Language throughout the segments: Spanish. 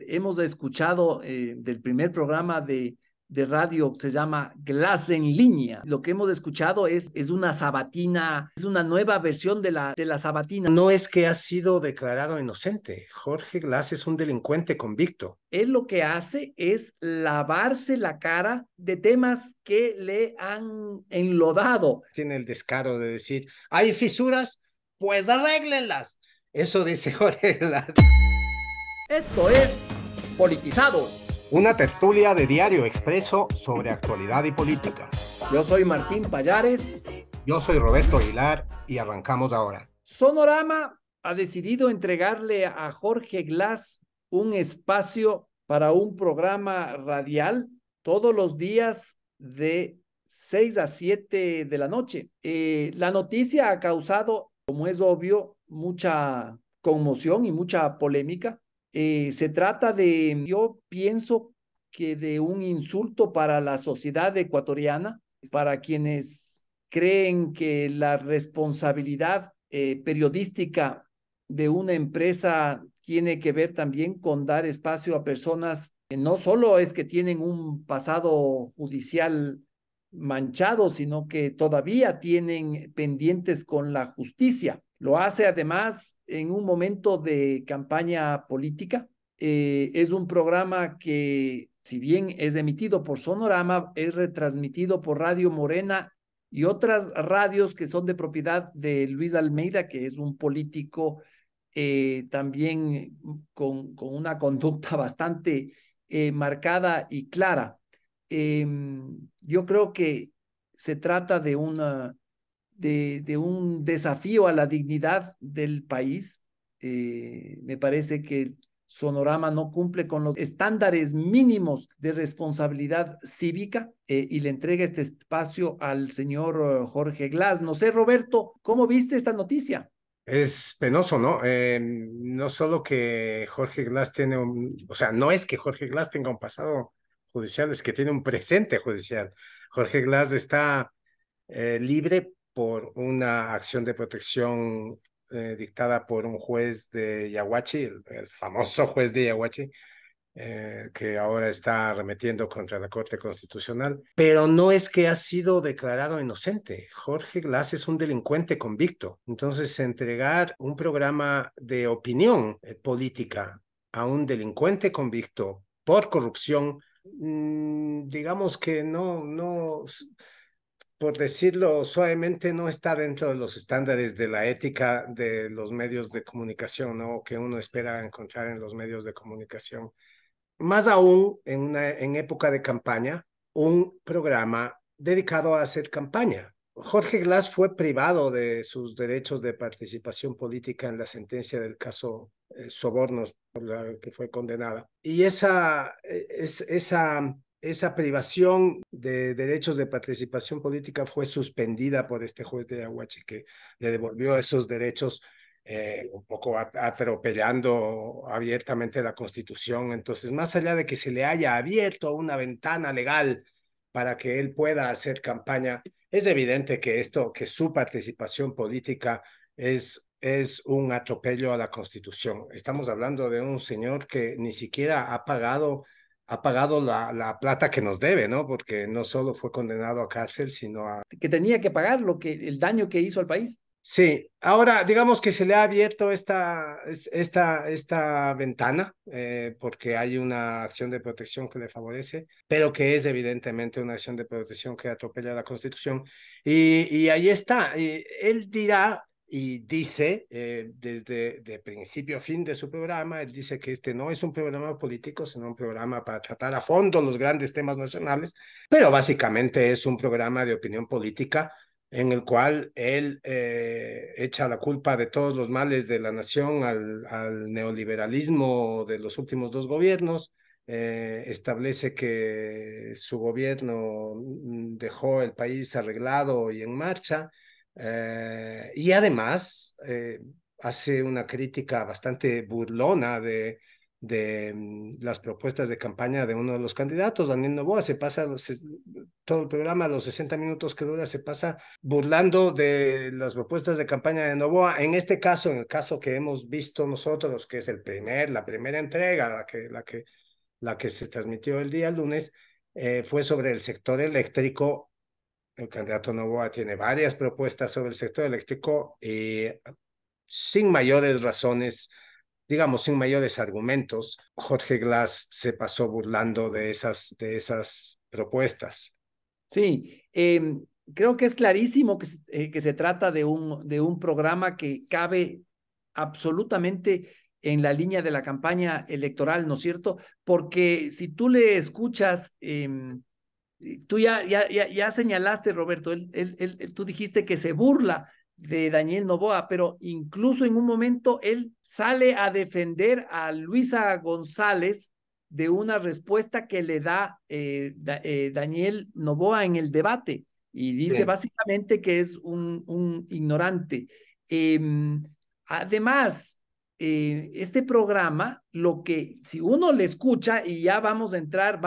hemos escuchado del primer programa de radio que se llama Glass en línea. Lo que hemos escuchado es una sabatina, es una nueva versión de la sabatina. No es que ha sido declarado inocente. Jorge Glass es un delincuente convicto. Él lo que hace es lavarse la cara de temas que le han enlodado. Tiene el descaro de decir, ¿hay fisuras? Pues arréglenlas. Eso dice Jorge Glass. Esto es Politizados. Una tertulia de Diario Expreso sobre actualidad y política. Yo soy Martín Pallares. Yo soy Roberto Aguilar y arrancamos ahora. Sonorama ha decidido entregarle a Jorge Glass un espacio para un programa radial todos los días de 6 a 7 de la noche. La noticia ha causado, como es obvio, mucha conmoción y mucha polémica. Se trata de, yo pienso que de un insulto para la sociedad ecuatoriana, para quienes creen que la responsabilidad periodística de una empresa tiene que ver también con dar espacio a personas que no solo es que tienen un pasado judicial manchado, sino que todavía tienen pendientes con la justicia. Lo hace además en un momento de campaña política. Es un programa que, si bien es emitido por Sonorama, es retransmitido por Radio Morena y otras radios que son de propiedad de Luis Almeida, que es un político también con una conducta bastante marcada y clara. Eh, yo creo que se trata de un desafío a la dignidad del país. Me parece que Sonorama no cumple con los estándares mínimos de responsabilidad cívica y le entrega este espacio al señor Jorge Glass. No sé, Roberto, ¿cómo viste esta noticia? Es penoso, ¿no? No solo que Jorge Glass tiene o sea, no es que Jorge Glass tenga un pasado judicial, es que tiene un presente judicial. Jorge Glass está libre por una acción de protección dictada por un juez de Yaguachi, el famoso juez de Yaguachi, que ahora está arremetiendo contra la Corte Constitucional, pero no es que ha sido declarado inocente. Jorge Glass es un delincuente convicto. Entonces, entregar un programa de opinión política a un delincuente convicto por corrupción, digamos que no, por decirlo suavemente, no está dentro de los estándares de la ética de los medios de comunicación, ¿no? Que uno espera encontrar en los medios de comunicación. Más aún en época de campaña, un programa dedicado a hacer campaña. Jorge Glass fue privado de sus derechos de participación política en la sentencia del caso Sobornos, por la que fue condenada. Y esa privación de derechos de participación política fue suspendida por este juez de Aguachi, que le devolvió esos derechos un poco atropellando abiertamente la Constitución. Entonces, más allá de que se le haya abierto una ventana legal para que él pueda hacer campaña, es evidente que que su participación política es un atropello a la Constitución. Estamos hablando de un señor que ni siquiera ha pagado la plata que nos debe, ¿no? Porque no solo fue condenado a cárcel, sino a... Que tenía que pagar el daño que hizo al país. Sí, ahora digamos que se le ha abierto esta ventana porque hay una acción de protección que le favorece, pero que es evidentemente una acción de protección que atropella la Constitución. Y ahí está. Él dirá y dice desde de principio a fin de su programa, él dice que este no es un programa político, sino un programa para tratar a fondo los grandes temas nacionales, pero básicamente es un programa de opinión política en el cual él echa la culpa de todos los males de la nación al neoliberalismo de los últimos dos gobiernos, establece que su gobierno dejó el país arreglado y en marcha, y además hace una crítica bastante burlona las propuestas de campaña de uno de los candidatos, Daniel Noboa. Todo el programa, los 60 minutos que dura, se pasa burlando de las propuestas de campaña de Noboa. En este caso, en el caso que hemos visto nosotros, que es la primera entrega, la que se transmitió el día lunes, fue sobre el sector eléctrico. El candidato Noboa tiene varias propuestas sobre el sector eléctrico y sin mayores razones, digamos, sin mayores argumentos, Jorge Glass se pasó burlando de esas propuestas. Sí, creo que es clarísimo que se trata de un programa que cabe absolutamente en la línea de la campaña electoral, ¿no es cierto? Porque si tú le escuchas, tú ya señalaste, Roberto, tú dijiste que se burla de Daniel Noboa, pero incluso en un momento él sale a defender a Luisa González de una respuesta que le da Daniel Noboa en el debate y dice Sí. básicamente que es un ignorante. Eh, Además, este programa, lo que si uno le escucha y ya vamos a entrar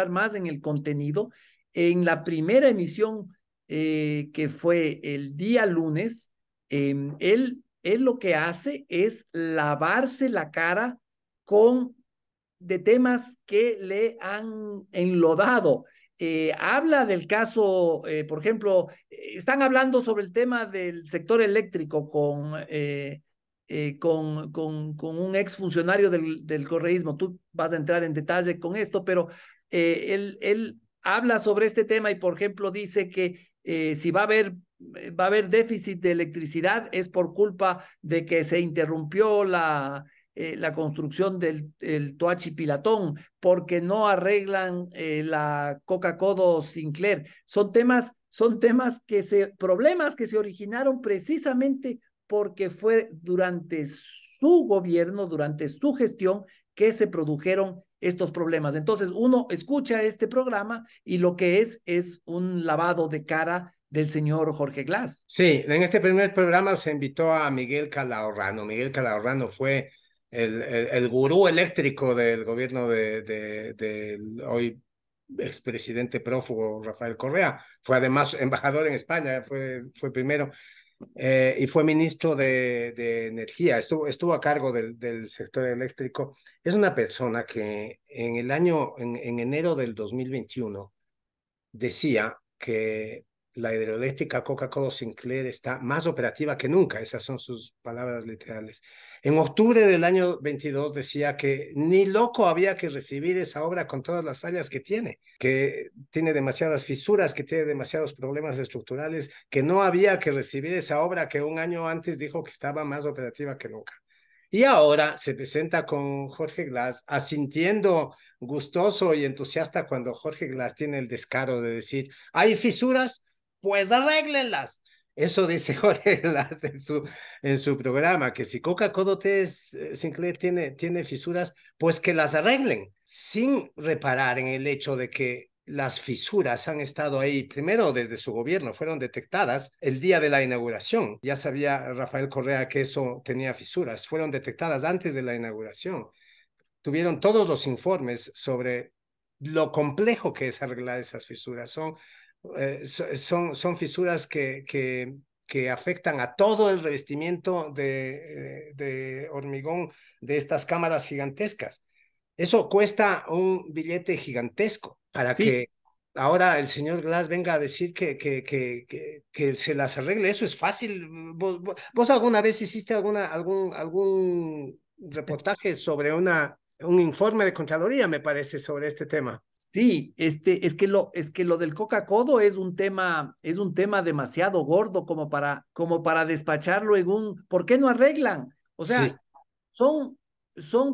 más en el contenido, en la primera emisión que fue el día lunes, él lo que hace es lavarse la cara con de temas que le han enlodado. Habla del caso, por ejemplo, están hablando sobre el tema del sector eléctrico con un exfuncionario del correísmo. Tú vas a entrar en detalle con esto, pero él habla sobre este tema y, por ejemplo, dice que si va a haber déficit de electricidad es por culpa de que se interrumpió la construcción del Toachi Pilatón, porque no arreglan la Coca-Cola Sinclair. Problemas que se originaron precisamente porque fue durante su gobierno, durante su gestión, que se produjeron estos problemas. Entonces, uno escucha este programa y lo que es un lavado de cara del señor Jorge Glass. Sí, en este primer programa se invitó a Miguel Calahorrano. Miguel Calahorrano fue el gurú eléctrico del gobierno del hoy expresidente prófugo Rafael Correa. Fue además embajador en España, fue primero, y fue ministro de Energía. Estuvo a cargo del sector eléctrico. Es una persona que en enero del 2021 decía que la hidroeléctrica Coca-Cola Sinclair está más operativa que nunca. Esas son sus palabras literales. En octubre del año 22 decía que ni loco había que recibir esa obra con todas las fallas que tiene demasiadas fisuras, que tiene demasiados problemas estructurales, que no había que recibir esa obra que un año antes dijo que estaba más operativa que nunca. Y ahora se presenta con Jorge Glass, asintiendo gustoso y entusiasta cuando Jorge Glass tiene el descaro de decir, ¿hay fisuras? Pues arréglenlas. Eso dice Jorge Glass en su programa, que si Coca-Cola Sinclair tiene fisuras, pues que las arreglen, sin reparar en el hecho de que las fisuras han estado ahí, primero desde su gobierno, fueron detectadas el día de la inauguración. Ya sabía Rafael Correa que eso tenía fisuras, fueron detectadas antes de la inauguración. Tuvieron todos los informes sobre lo complejo que es arreglar esas fisuras. Son fisuras que afectan a todo el revestimiento de hormigón de estas cámaras gigantescas. Eso cuesta un billete gigantesco para Sí, que ahora el señor Glass venga a decir que se las arregle. Eso es fácil. ¿Vos alguna vez hiciste algún reportaje sobre un informe de Contraloría, me parece, sobre este tema? sí, es que lo del Coca-Cola es un tema demasiado gordo como para despacharlo en ¿por qué no arreglan? O Sí, sea, son,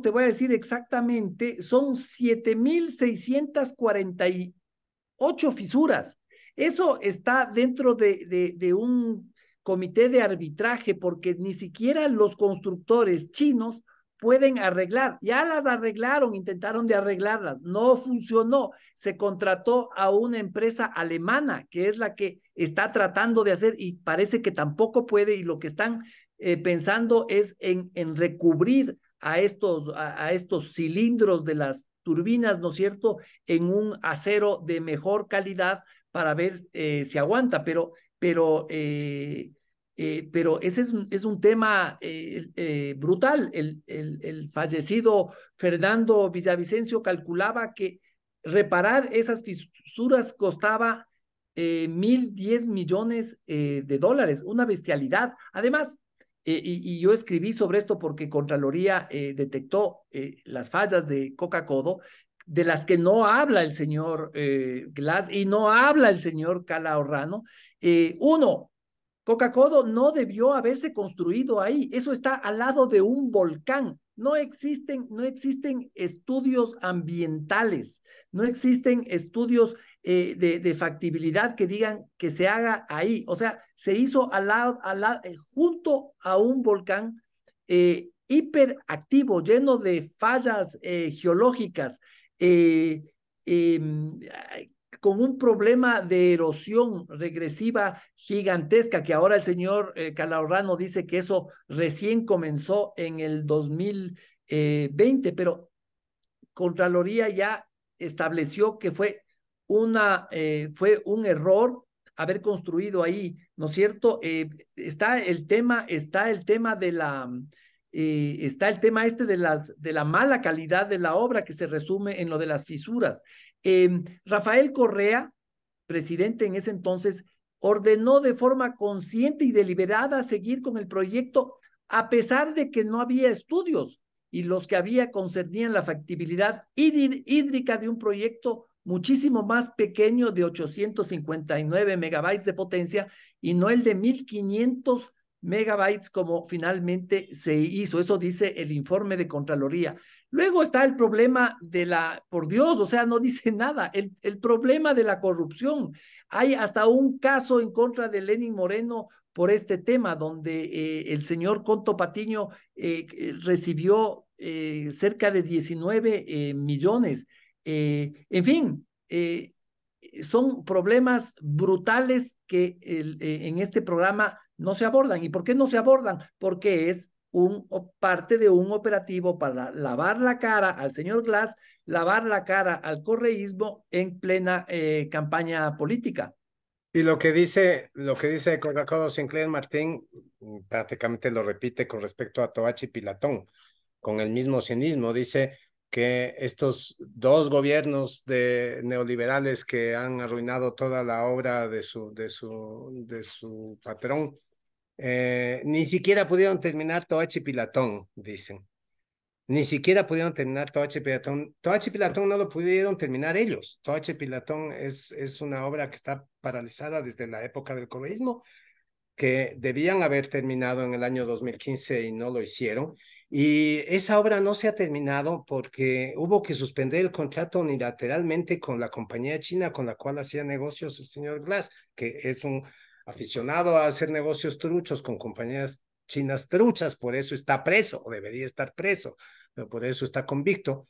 te voy a decir exactamente, son 7.648 fisuras. Eso está dentro de un comité de arbitraje porque ni siquiera los constructores chinos pueden arreglar. Ya las arreglaron, intentaron de arreglarlas, no funcionó. Se contrató a una empresa alemana que es la que está tratando de hacer y parece que tampoco puede y lo que están pensando es en recubrir a estos cilindros de las turbinas, ¿no es cierto?, en un acero de mejor calidad para ver si aguanta, pero ese es un tema brutal. El fallecido Fernando Villavicencio calculaba que reparar esas fisuras costaba 1.010 millones de dólares, una bestialidad. Además, y yo escribí sobre esto porque Contraloría detectó las fallas de Coca-Codo, de las que no habla el señor Glass y no habla el señor Calahorrano. Uno, Coca-Codo no debió haberse construido ahí. Eso está al lado de un volcán. No existen estudios ambientales, no existen estudios de factibilidad que digan que se haga ahí. O sea, se hizo junto a un volcán hiperactivo, lleno de fallas geológicas, eh, eh, con un problema de erosión regresiva gigantesca, que ahora el señor Calahorrano dice que eso recién comenzó en el 2020, pero Contraloría ya estableció que fue un error haber construido ahí, ¿no es cierto? Está el tema este de la mala calidad de la obra que se resume en lo de las fisuras. Rafael Correa, presidente en ese entonces, ordenó de forma consciente y deliberada seguir con el proyecto a pesar de que no había estudios y los que había concernían la factibilidad hídrica de un proyecto muchísimo más pequeño de 859 megabytes de potencia y no el de 1.500 megabytes como finalmente se hizo. Eso dice el informe de Contraloría. Luego está el problema por Dios, o sea, no dice nada, el problema de la corrupción. Hay hasta un caso en contra de Lenín Moreno por este tema, donde el señor Conto Patiño recibió cerca de 19 millones. En fin, son problemas brutales que en este programa no se abordan. ¿Y por qué no se abordan? Porque es parte de un operativo para lavar la cara al señor Glass, lavar la cara al correísmo en plena campaña política. Y lo que dice Coca-Cola Sinclair Martín, prácticamente lo repite con respecto a Toachi Pilatón, con el mismo cinismo. Dice que estos dos gobiernos neoliberales que han arruinado toda la obra de su patrón, ni siquiera pudieron terminar Toachi Pilatón, dicen. Ni siquiera pudieron terminar Toachi Pilatón. Toachi Pilatón no lo pudieron terminar ellos. Toachi Pilatón es una obra que está paralizada desde la época del correísmo, que debían haber terminado en el año 2015 y no lo hicieron. Y esa obra no se ha terminado porque hubo que suspender el contrato unilateralmente con la compañía china con la cual hacía negocios el señor Glass, que es un aficionado a hacer negocios truchos con compañías chinas truchas, por eso está preso, o debería estar preso, pero por eso está convicto.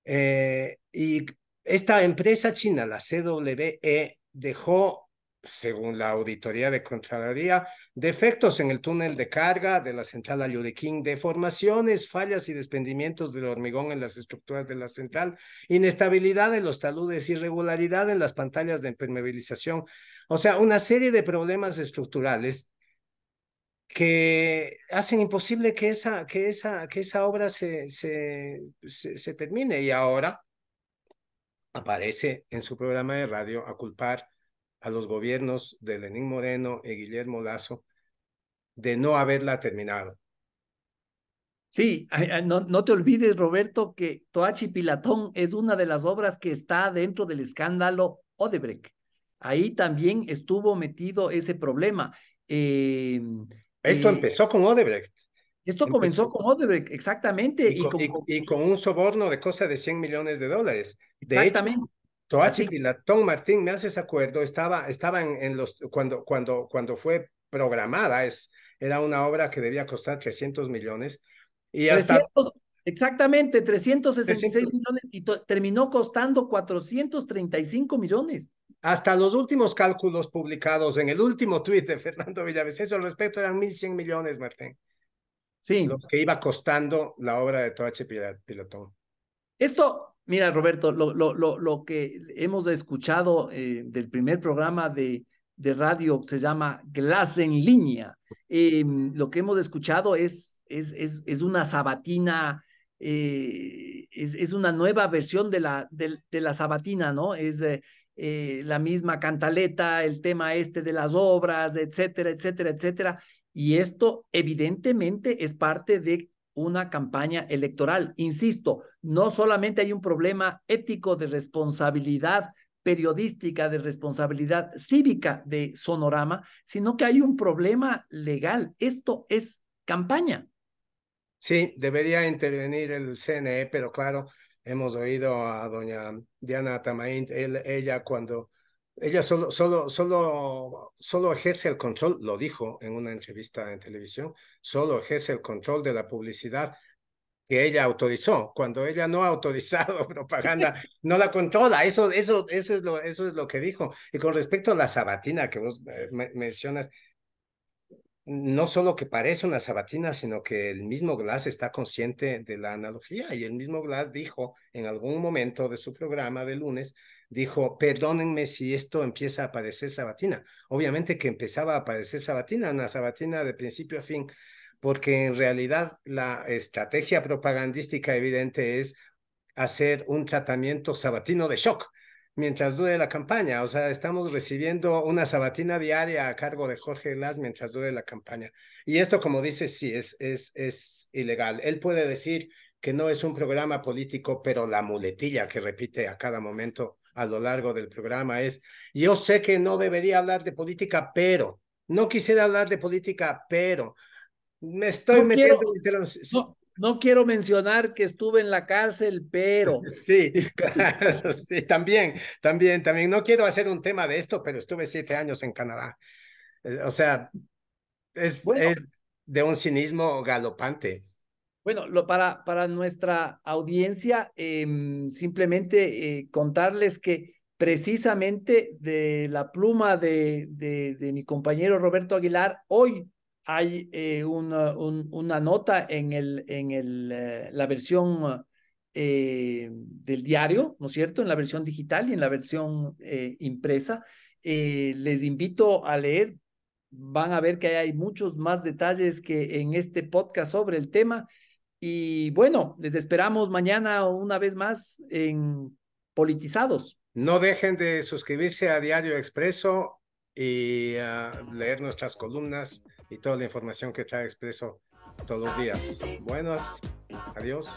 Y esta empresa china, la CWE, dejó, según la auditoría de Contraloría, defectos en el túnel de carga de la central Ayurequín, deformaciones, fallas y desprendimientos del hormigón en las estructuras de la central, inestabilidad en los taludes, irregularidad en las pantallas de impermeabilización, o sea, una serie de problemas estructurales que hacen imposible que esa obra se termine. Y ahora aparece en su programa de radio a culpar a los gobiernos de Lenín Moreno y Guillermo Lasso de no haberla terminado. Sí, no te olvides, Roberto, que Toachi Pilatón es una de las obras que está dentro del escándalo Odebrecht. Ahí también estuvo metido ese problema. Eh, Esto eh, empezó con Odebrecht. Esto comenzó Empezó, con Odebrecht, exactamente, y, con, y, y con un soborno de cosa de $100 millones. De hecho, exactamente, Toachi así. Pilatón, Martín, me haces acuerdo, estaba cuando fue programada, era una obra que debía costar 300 millones y hasta 300, exactamente, 366 300, millones y terminó costando 435 millones. hasta los últimos cálculos publicados en el último tuit de Fernando Villavicencio al respecto eran 1.100 millones, Martín. Sí. los que iba costando la obra de Toache Pilotón. Esto, mira, Roberto, lo que hemos escuchado del primer programa de radio se llama Glass en línea. Lo que hemos escuchado es una sabatina, es una nueva versión de la sabatina, ¿no? Es la misma cantaleta, el tema este de las obras, etcétera, etcétera, etcétera. Y esto evidentemente es parte de una campaña electoral. Insisto, no solamente hay un problema ético de responsabilidad periodística, de responsabilidad cívica de Sonorama, sino que hay un problema legal. Esto es campaña. Sí, debería intervenir el CNE, pero claro, hemos oído a doña Diana Tamaín, ella cuando ella solo ejerce el control, lo dijo en una entrevista en televisión, solo ejerce el control de la publicidad que ella autorizó. Cuando ella no ha autorizado propaganda, no la controla. Eso es lo que dijo. Y con respecto a la sabatina que vos mencionas, no solo que parece una sabatina, sino que el mismo Glass está consciente de la analogía y el mismo Glass dijo en algún momento de su programa de lunes, dijo, perdónenme si esto empieza a parecer sabatina. Obviamente que empezaba a parecer sabatina, una sabatina de principio a fin, porque en realidad la estrategia propagandística evidente es hacer un tratamiento sabatino de shock mientras dure la campaña. O sea, estamos recibiendo una sabatina diaria a cargo de Jorge Glass mientras dure la campaña. Y esto, como dice, sí, es ilegal. Él puede decir que no es un programa político, pero la muletilla que repite a cada momento a lo largo del programa es, yo sé que no debería hablar de política, pero, no quisiera hablar de política, pero, me estoy No metiendo quiero, en temas. no quiero mencionar que estuve en la cárcel, pero Sí, claro, sí, también. No quiero hacer un tema de esto, pero estuve 7 años en Canadá. O sea, bueno, es de un cinismo galopante. bueno, para nuestra audiencia, simplemente contarles que precisamente de la pluma de mi compañero Roberto Aguilar, hoy hay una nota la versión del diario, ¿no es cierto? En la versión digital y en la versión impresa. Les invito a leer, van a ver que hay muchos más detalles que en este podcast sobre el tema. Y bueno, les esperamos mañana una vez más en Politizados. No dejen de suscribirse a Diario Expreso y leer nuestras columnas y toda la información que trae Expreso todos los días. Buenas, adiós.